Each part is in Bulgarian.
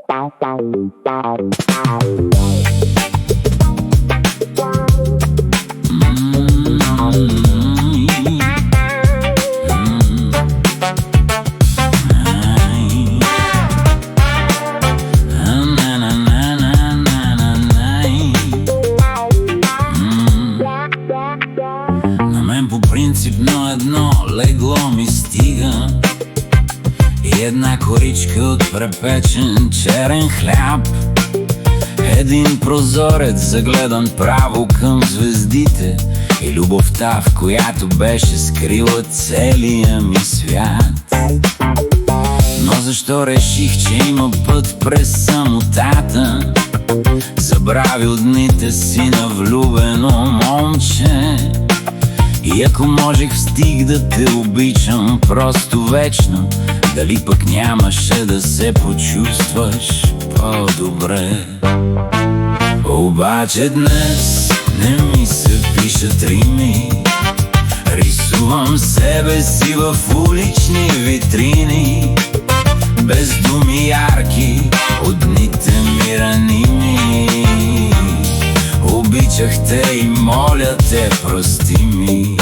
На мен по принципно едно легло ми стига и една коричка от препечен черен хляб, един прозорец загледан право към звездите и любовта, в която беше скрила целия ми свят. Но защо реших, че има път през самотата? Забравил дните си на влюбено момче. И ако можех в стих да те обичам просто вечно, дали пък нямаше да се почувстваш по-добре? Обаче днес не ми се пишат рими, рисувам себе си в улични витрини, без думи ярки от дните ми раними. Обичах те и моля те, прости ми.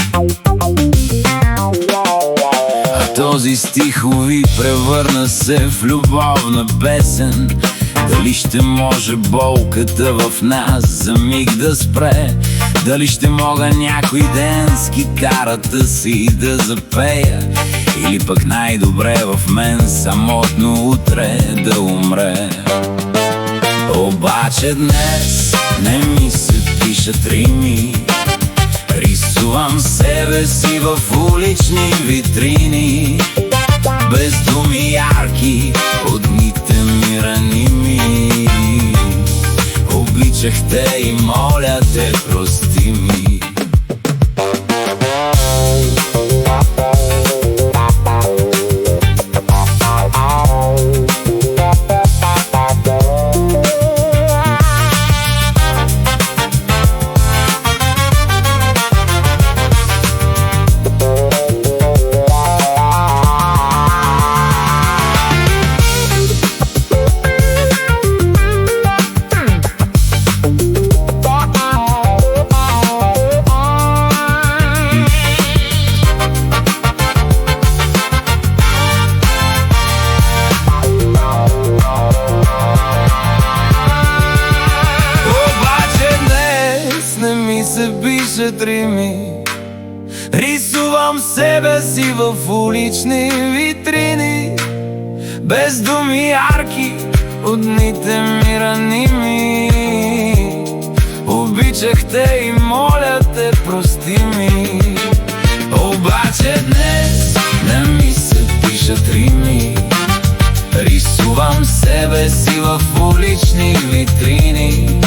А този стихови превърна се в любовна песен. Дали ще може болката в нас за миг да спре? Дали ще мога някой ден с китарата си да запея? Или пък най-добре в мен самотно утре да умре? Обаче днес не ми се пишат рими, рисувам себе си в улични витрини, без думи ярки от дните ми раними. Обичах те и моля те, прости ми. Се пишат рими, рисувам себе си в улични витрини, без думи ярки от дните ми раними. Обичах те и моля те, прости ми. Обаче днес не ми се пишат рими, рисувам себе си в улични витрини,